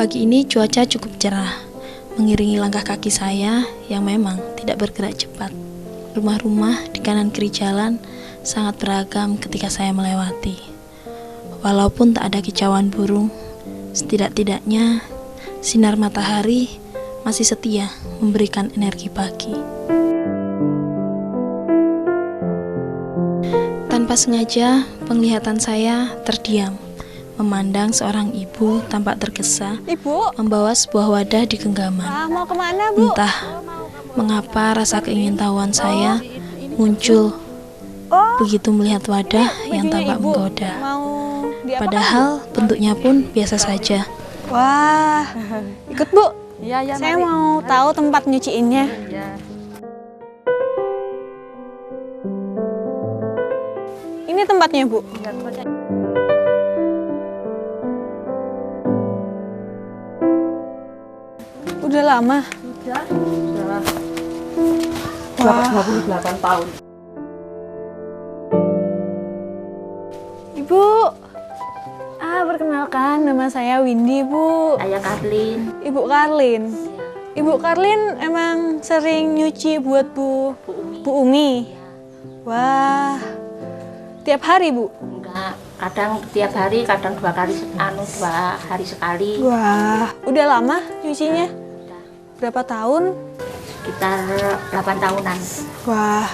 Pagi ini cuaca cukup cerah, mengiringi langkah kaki saya yang memang tidak bergerak cepat. Rumah-rumah di kanan kiri jalan sangat beragam ketika saya melewati. Walaupun tak ada kicauan burung, setidak-tidaknya sinar matahari masih setia memberikan energi pagi. Tanpa sengaja, penglihatan saya terdiam, memandang seorang ibu tampak tergesa, membawa sebuah wadah di genggaman. Mau kemana, Bu? Entah mengapa rasa keingintahuan saya muncul begitu melihat wadah yang tampak menggoda. Padahal bentuknya pun biasa saja. Wah, ikut Bu. Iya, Saya mari. mau tahu tempat nyuciinnya. Iya. Ini tempatnya, Bu. Iya, tempatnya. Udah lama. Sudah Wah. 28 tahun. Ibu. Perkenalkan, nama saya Windy, Bu. Saya Karlin. Ibu Karlin. Ibu Karlin emang sering nyuci buat Bu Umi. Wah. Tiap hari, Bu? Enggak, kadang tiap hari, kadang 2 hari sekali. Wah, udah lama nyucinya? Berapa tahun? Sekitar 8 tahunan. Wah,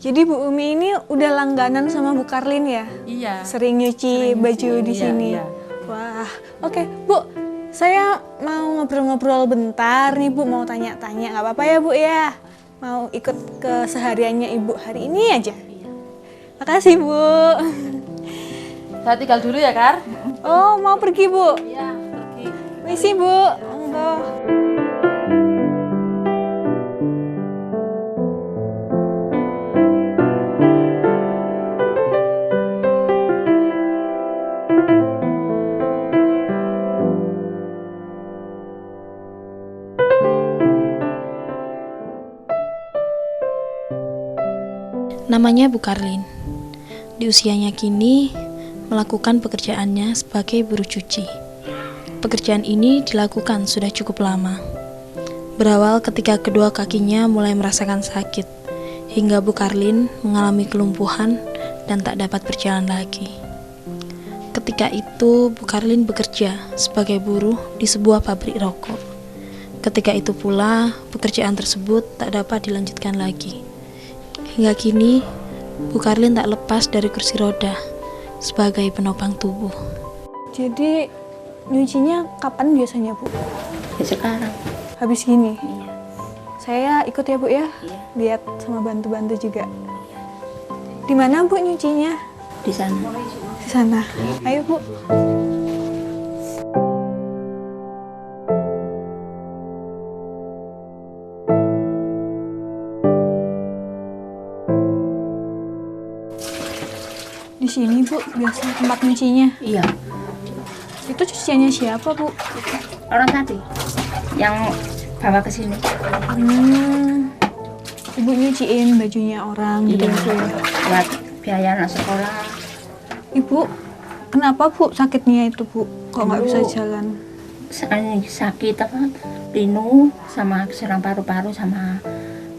jadi Bu Umi ini udah langganan sama Bu Karlin ya? Iya. Sering nyuci baju di iya, sini? iya. Wah, oke Bu, saya mau ngobrol-ngobrol bentar nih Bu, mau tanya-tanya, nggak apa-apa ya Bu ya? Mau ikut kesehariannya Ibu hari ini aja? Makasih Bu. Saya tinggal dulu ya, Kar? Oh, mau pergi Bu? Iya, pergi. Misi Bu, monggo. Namanya Bu Karlin. Di usianya kini melakukan pekerjaannya sebagai buruh cuci. Pekerjaan ini dilakukan sudah cukup lama. Berawal ketika kedua kakinya mulai merasakan sakit, hingga Bu Karlin mengalami kelumpuhan dan tak dapat berjalan lagi. Ketika itu Bu Karlin bekerja sebagai buruh di sebuah pabrik rokok. Ketika itu pula pekerjaan tersebut tak dapat dilanjutkan lagi. Hingga kini, Bu Karlin tak lepas dari kursi roda sebagai penopang tubuh. Jadi nyucinya kapan biasanya Bu? Ya sekarang. Habis gini? Iya. Saya ikut ya Bu ya? Iya. Lihat sama bantu-bantu juga. Di mana Bu nyucinya? Di sana. Di sana. Ayo Bu. Di sini Bu, biasa tempat nyucinya. Iya. Itu cuciannya siapa Bu? Orang tadi yang bawa ke sini. Ibu nyuciin bajunya orang gitu Iya. Bu. Buat biaya anak sekolah. Ibu, kenapa Bu sakitnya itu Bu? Kok nggak bisa Ibu. jalan? Sakit apa? Linu sama serang paru-paru sama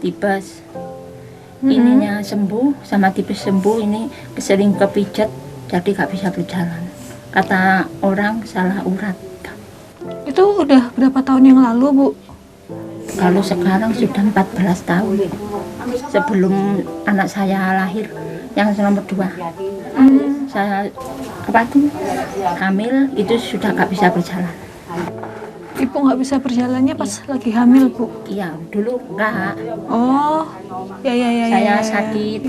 tipes. Ininya sembuh sama tipes sembuh, ini sering kepijat jadi gak bisa berjalan. Kata orang salah urat. Itu udah berapa tahun yang lalu Bu? Kalau sekarang sudah 14 tahun. Sebelum anak saya lahir yang nomor 2. Saya hamil itu sudah gak bisa berjalan. Ibu nggak bisa berjalannya pas lagi hamil Bu? Iya, dulu enggak. Oh, ya. Saya sakit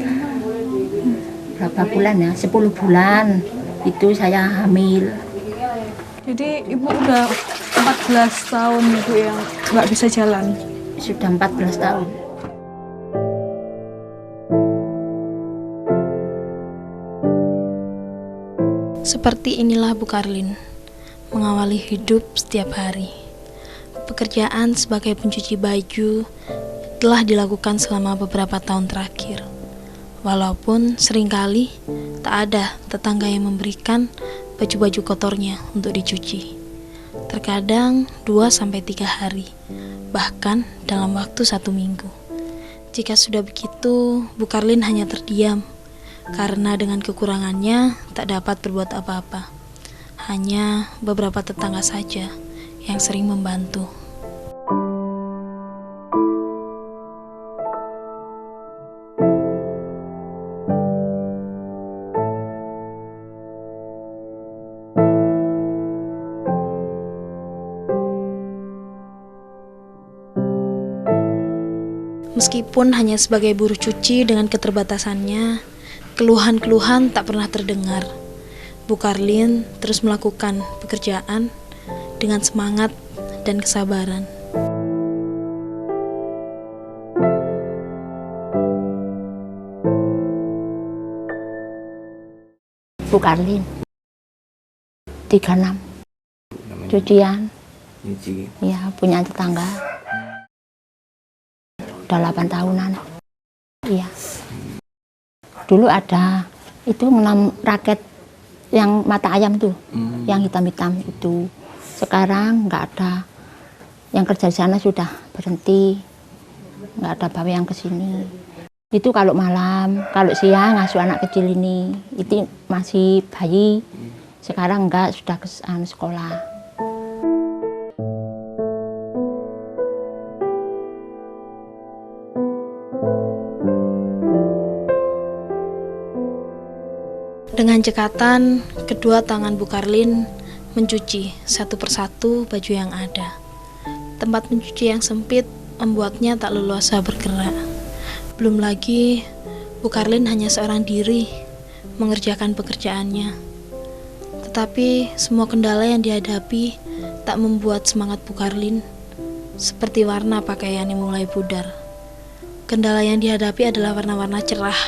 berapa bulan ya? 10 bulan itu saya hamil. Jadi Ibu udah 14 tahun Ibu yang nggak bisa jalan? Sudah 14 tahun. Seperti inilah Bu Karlin mengawali hidup setiap hari. Pekerjaan sebagai pencuci baju telah dilakukan selama beberapa tahun terakhir. Walaupun seringkali tak ada tetangga yang memberikan baju-baju kotornya untuk dicuci. terkadang 2 sampai 3 hari, bahkan dalam waktu 1 minggu. Jika sudah begitu, Bu Karlin hanya terdiam, karena dengan kekurangannya tak dapat berbuat apa-apa. Hanya beberapa tetangga saja yang sering membantu. Meskipun hanya sebagai buruh cuci dengan keterbatasannya, keluhan-keluhan tak pernah terdengar. Bu Karlin terus melakukan pekerjaan dengan semangat dan kesabaran. Bu Karlin 36 cucian, ya punya tetangga. Udah 8 tahunan. Iya. Dulu ada itu menanam raket yang mata ayam tuh, yang hitam-hitam itu. Sekarang nggak ada. Yang kerja di sana sudah berhenti. Nggak ada bawa yang ke sini. Itu kalau malam, kalau siang ngasuh anak kecil ini, itu masih bayi. Sekarang enggak, sudah ke sekolah. Dengan cekatan, kedua tangan Bu Karlin mencuci satu persatu baju yang ada. Tempat mencuci yang sempit membuatnya tak leluasa bergerak. Belum lagi, Bu Karlin hanya seorang diri mengerjakan pekerjaannya. Tetapi semua kendala yang dihadapi tak membuat semangat Bu Karlin seperti warna pakaiannya mulai pudar. Kendala yang dihadapi adalah warna-warna cerah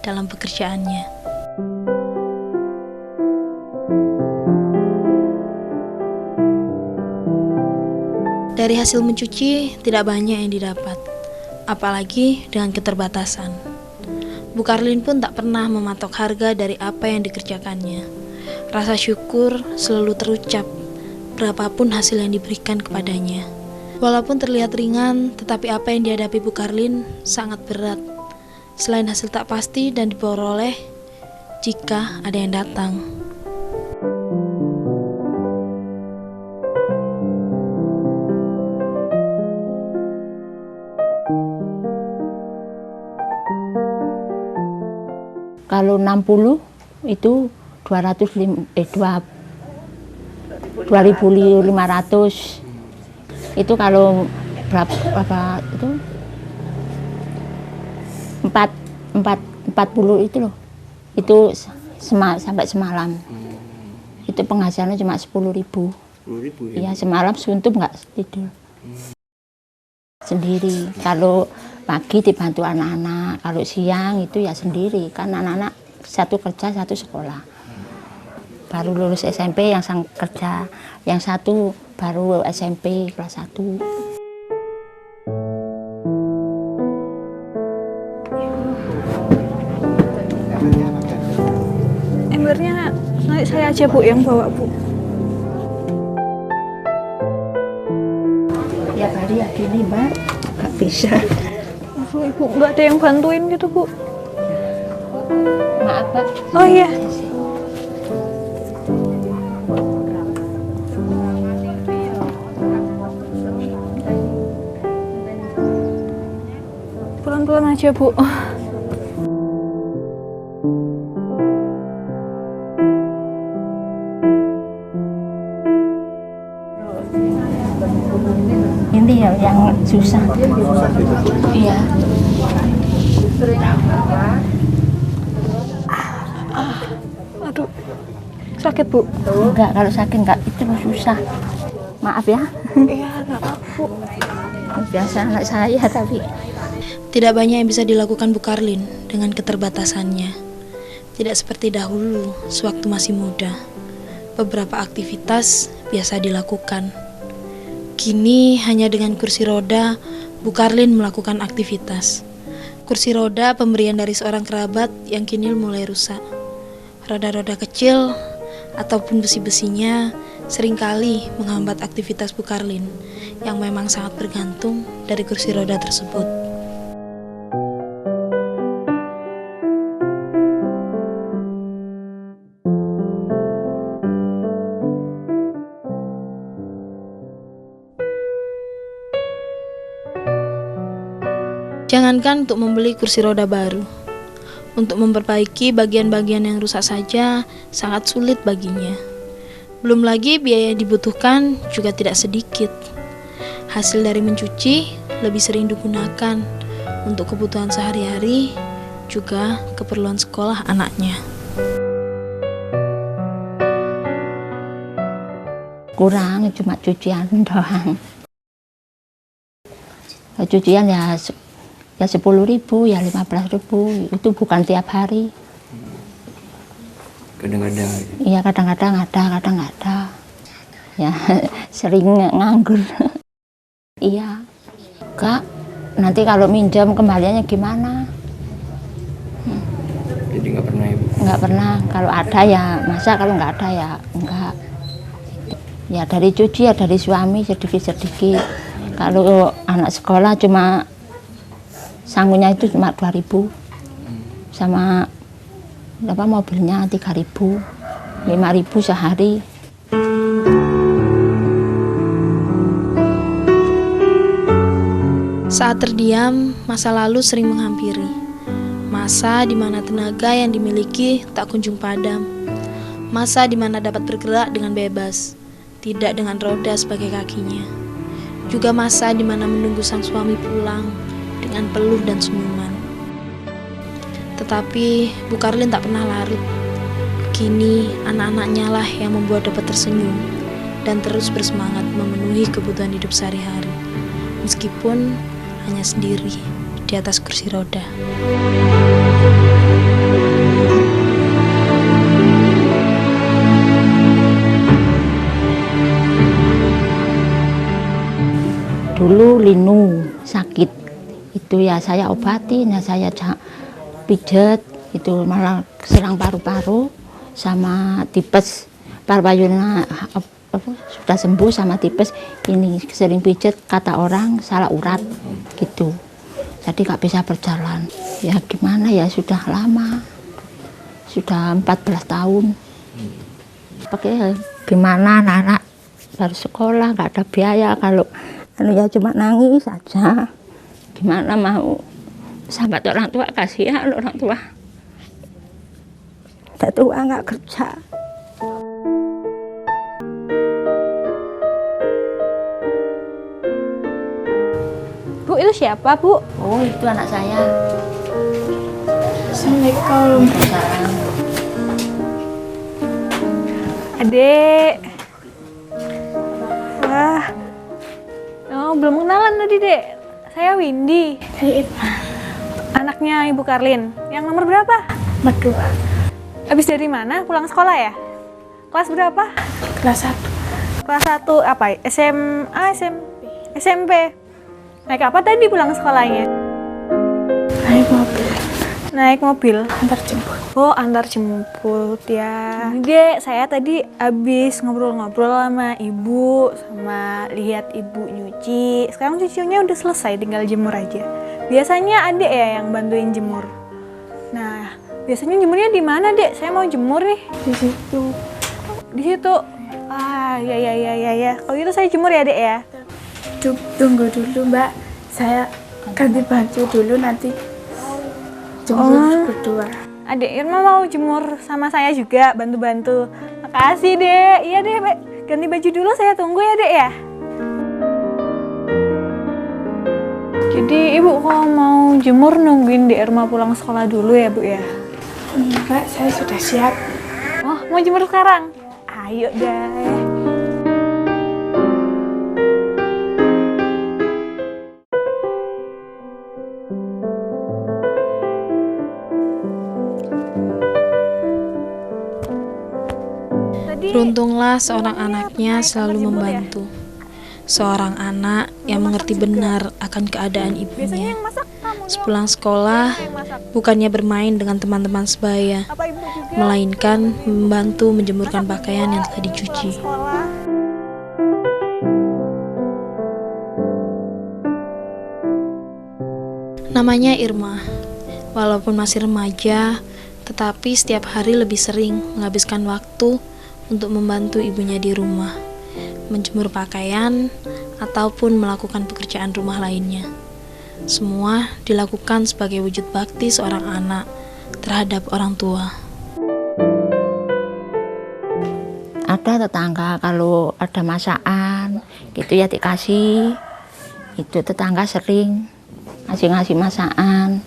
dalam pekerjaannya. Dari hasil mencuci, tidak banyak yang didapat, apalagi dengan keterbatasan. Bu Karlin pun tak pernah mematok harga dari apa yang dikerjakannya. Rasa syukur selalu terucap, berapapun hasil yang diberikan kepadanya. Walaupun terlihat ringan, tetapi apa yang dihadapi Bu Karlin sangat berat. Selain hasil tak pasti dan diperoleh jika ada yang datang. Kalau 60 itu 2.500. Itu kalau berapa itu 40 itu loh. Itu sampai semalam. Itu penghasilannya cuma 10.000. 10.000 ya? Iya, semalam suntuk nggak tidur. Sendiri. Kalau pagi dibantu anak-anak, kalau siang itu ya sendiri, kan anak-anak satu kerja satu sekolah. Baru lulus SMP yang sang kerja, yang satu baru SMP kelas 1. Embernya nanti saya aja Bu yang bawa Bu. Tiap hari ya gini Mbak, nggak bisa. Aduh, Ibu nggak ada yang bantuin gitu Bu. Maaf Mbak. Oh iya. Pelan-pelan aja Bu. Ini ya yang susah. Iya. Aduh, sakit Bu. Enggak, kalau sakit enggak, itu susah. Maaf ya. Iya, nggak apa Bu. Biasa anak saya tapi. Tidak banyak yang bisa dilakukan Bu Karlin dengan keterbatasannya. Tidak seperti dahulu, sewaktu masih muda. Beberapa aktivitas biasa dilakukan. Kini hanya dengan kursi roda, Bu Karlin melakukan aktivitas. Kursi roda pemberian dari seorang kerabat yang kini mulai rusak. Roda-roda kecil ataupun besi-besinya seringkali menghambat aktivitas Bu Karlin yang memang sangat bergantung dari kursi roda tersebut. Jangankan untuk membeli kursi roda baru, untuk memperbaiki bagian-bagian yang rusak saja sangat sulit baginya. Belum lagi biaya yang dibutuhkan juga tidak sedikit. Hasil dari mencuci lebih sering digunakan untuk kebutuhan sehari-hari, juga keperluan sekolah anaknya. Kurang, cuma cucian doang. Cucian ya 10.000, ya 15.000, itu bukan tiap hari. Kadang-kadang. Iya, kadang-kadang ada, kadang nggak ada. Ya, sering nganggur. Iya. Kak, nanti kalau minjam kembaliannya gimana? Jadi nggak pernah Ibu? Nggak pernah. Kalau ada ya masa, kalau nggak ada ya enggak. Ya dari cuci ya dari suami sedikit-sedikit. Kalau anak sekolah cuma sanggupnya itu cuma 2.000, sama mobilnya 3.000, 5.000 sehari. Saat terdiam, masa lalu sering menghampiri. Masa di mana tenaga yang dimiliki tak kunjung padam. Masa di mana dapat bergerak dengan bebas, tidak dengan roda sebagai kakinya. Juga masa di mana menunggu sang suami pulang dengan peluh dan senyuman. Tetapi Bu Karlin tak pernah larut. Kini anak-anaknya lah yang membuat dapat tersenyum dan terus bersemangat memenuhi kebutuhan hidup sehari-hari, meskipun hanya sendiri di atas kursi roda. Dulu Linu sakit, itu ya saya obatin, ya saya pijet, itu malah serang paru-paru sama tipes. Paru-parunya sudah sembuh sama tipes, ini sering pijet, kata orang salah urat gitu. Jadi gak bisa berjalan. Ya gimana ya, sudah lama, sudah 14 tahun. Pakai gimana anak baru sekolah, gak ada biaya, kalau ya cuma nangis saja. Gimana mau, sahabat orang tua, kasihan orang tua. Udah tua nggak kerja. Bu, itu siapa, Bu? Oh, itu anak saya. Assalamualaikum. Waalaikumsalam. Adek. Wah. Oh, belum kenalan tadi, Dek. Saya Windy. Anaknya Ibu Karlin. Yang nomor berapa? Berdua, Habis dari mana? Pulang sekolah ya? Kelas berapa? kelas 1. Kelas 1 apa? SMA, SMP. Naik apa tadi pulang sekolahnya? Naik mobil, Naik mobil. antar jemput. Oh, antar jemput ya. Dek, saya tadi habis ngobrol-ngobrol sama ibu, sama lihat ibu nyuci. Sekarang cucinya udah selesai, tinggal jemur aja. Biasanya adek ya yang bantuin jemur. Nah, biasanya jemurnya di mana, Dek? Saya mau jemur nih. Di situ Di situ. Ah, ya. Kalau gitu saya jemur ya, Dek ya. tunggu dulu, Mbak. Saya ganti baju dulu, nanti jemput berdua. Adek Irma mau jemur sama saya juga, bantu-bantu. Makasih, Dek. Iya, Dek. Ganti baju dulu, saya tunggu ya, Dek ya. Jadi Ibu kalau mau jemur nungguin Dek Irma pulang sekolah dulu ya, Bu ya? Enggak, saya sudah siap. Oh, mau jemur sekarang? Ayo deh. Beruntunglah seorang anaknya selalu membantu. Seorang anak yang mengerti benar akan keadaan ibunya. Sepulang sekolah, bukannya bermain dengan teman-teman sebaya, Apa Ibu juga melainkan membantu menjemurkan pakaian yang telah dicuci. sekolah? Namanya Irma. Walaupun masih remaja, tetapi setiap hari lebih sering menghabiskan waktu untuk membantu ibunya di rumah, menjemur pakaian, ataupun melakukan pekerjaan rumah lainnya. Semua dilakukan sebagai wujud bakti seorang anak terhadap orang tua. Ada tetangga kalau ada masakan gitu ya dikasih, itu tetangga sering ngasih masakan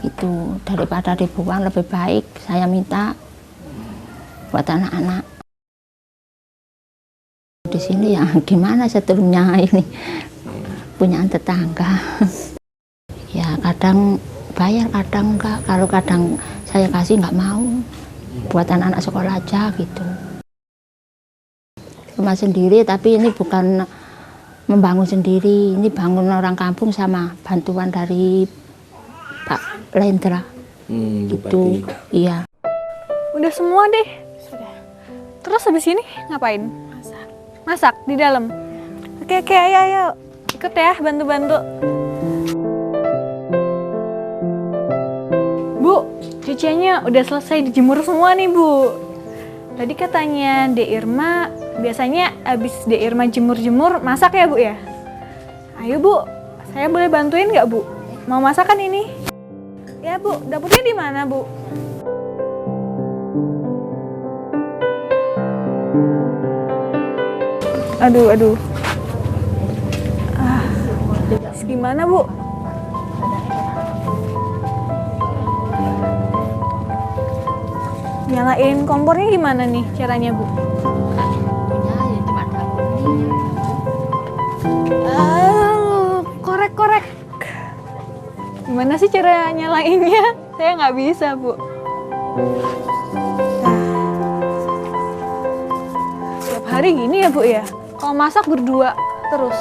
itu, daripada dibuang lebih baik saya minta buat anak-anak. Di sini ya gimana sebelumnya ini punya tetangga ya kadang bayar kadang enggak, kalau kadang saya kasih nggak mau, buat anak-anak sekolah aja gitu. Rumah sendiri tapi ini bukan membangun sendiri, ini bangun orang kampung sama bantuan dari Pak Lendra. Gitu. Iya. Udah semua deh. Sudah. Terus habis ini ngapain? Masak di dalam. Oke, ayo. Ikut ya, bantu-bantu. Bu, cuciannya udah selesai dijemur semua nih, Bu. Tadi katanya Dek Irma, biasanya abis Dek Irma jemur-jemur, masak ya, Bu ya? Ayo, Bu. Saya boleh bantuin nggak, Bu? Mau masakan ini? Ya, Bu. Dapurnya di mana, Bu? Aduh. Gimana, Bu? Nyalain kompornya gimana nih caranya, Bu? Korek. Gimana sih cara nyalainnya? Saya nggak bisa, Bu. Tiap hari gini ya, Bu ya? Kalau masak berdua terus.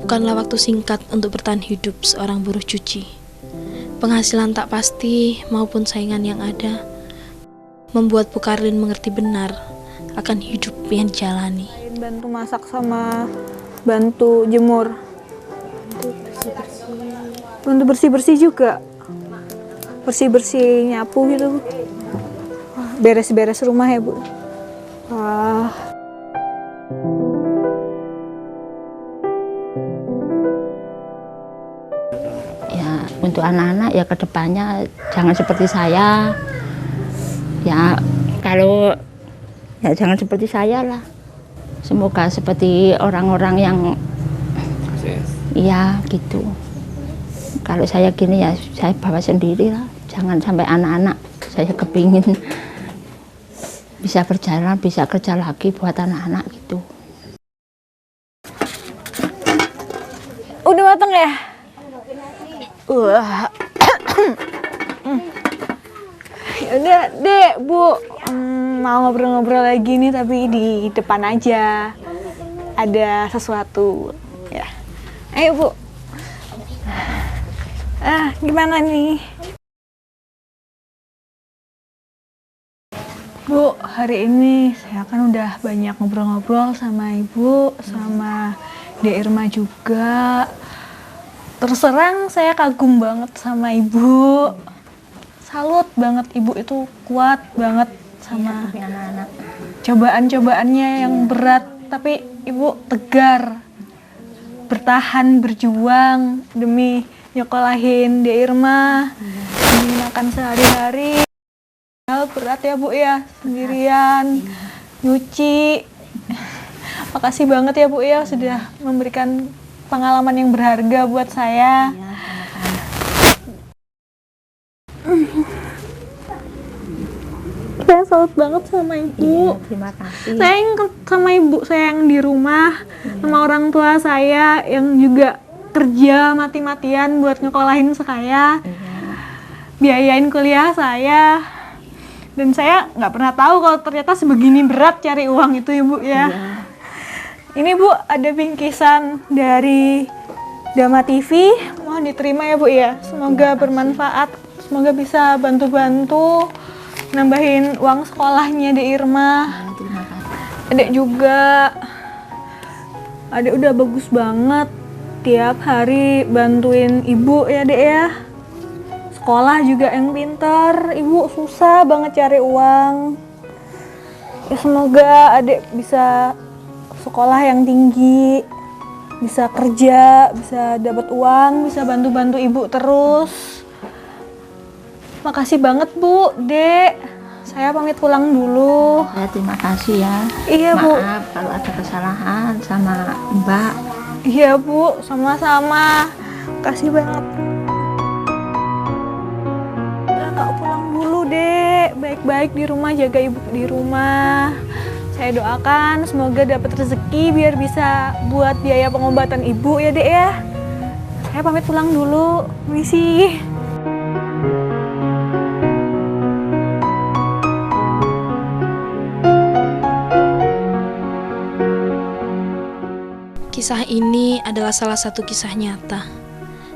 Bukanlah waktu singkat untuk bertahan hidup seorang buruh cuci. Penghasilan tak pasti maupun saingan yang ada membuat Bu Karlin mengerti benar akan hidup yang dijalani. Bantu masak sama bantu jemur. Bantu bersih-bersih juga. Bersih-bersih nyapu gitu, Bu. Beres-beres rumah ya, Bu. Wah. Untuk anak-anak ya kedepannya jangan seperti saya ya, kalau ya jangan seperti saya lah, semoga seperti orang-orang yang iya gitu. Kalau saya gini ya saya bawa sendiri lah, jangan sampai anak-anak saya kepingin bisa berjalan, bisa kerja lagi buat anak-anak gitu. Udah mateng ya? Yaudah dek, Bu, mau ngobrol-ngobrol lagi nih tapi di depan aja, ada sesuatu ya. Ayo, Bu. Gimana nih, Bu? Hari ini saya kan udah banyak ngobrol-ngobrol sama Ibu, sama Dek Irma juga. Terus terang saya kagum banget sama Ibu, salut banget, Ibu itu kuat banget sama cobaan-cobaannya yang berat, tapi Ibu tegar, bertahan, berjuang demi nyekolahin Dek Irma, demi makan sehari-hari. Berat ya, Bu ya, sendirian, nyuci. Makasih banget ya, Bu ya, sudah memberikan pengalaman yang berharga buat saya. Saya salut banget sama Ibu. Terima kasih. Saya ingat sama Ibu saya yang di rumah, sama orang tua saya yang juga kerja mati-matian buat ngekolahin saya, biayain kuliah saya. Dan saya nggak pernah tahu kalau ternyata sebegini berat cari uang itu, Ibu ya. Ini, Bu, ada bingkisan dari Dama TV, mohon diterima ya, Bu ya. Semoga bermanfaat semoga bisa bantu-bantu nambahin uang sekolahnya Dek Irma. Terima kasih. Adek juga, adek udah bagus banget tiap hari bantuin ibu ya Dek ya. Sekolah juga yang pintar, ibu susah banget cari uang. Ya semoga adek bisa sekolah yang tinggi, bisa kerja, bisa dapat uang, bisa bantu-bantu ibu terus. Makasih banget Bu, Dek. Saya pamit pulang dulu. Ya, terima kasih ya. Iya Bu. Maaf kalau ada kesalahan sama Mbak. Iya Bu, sama-sama. Makasih banget. Udah Kak pulang dulu Dek. Baik-baik di rumah, jaga ibu di rumah. Saya doakan semoga dapat rezeki biar bisa buat biaya pengobatan ibu ya Dek ya. Saya pamit pulang dulu. Misi. Kisah ini adalah salah satu kisah nyata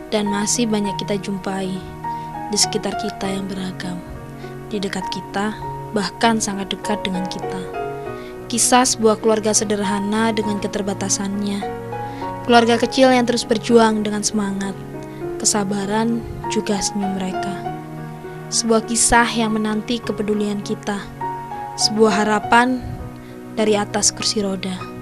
dan masih banyak kita jumpai di sekitar kita yang beragam, di dekat kita, bahkan sangat dekat dengan kita. Kisah sebuah keluarga sederhana dengan keterbatasannya, keluarga kecil yang terus berjuang dengan semangat, kesabaran, juga senyum mereka. Sebuah kisah yang menanti kepedulian kita, sebuah harapan dari atas kursi roda.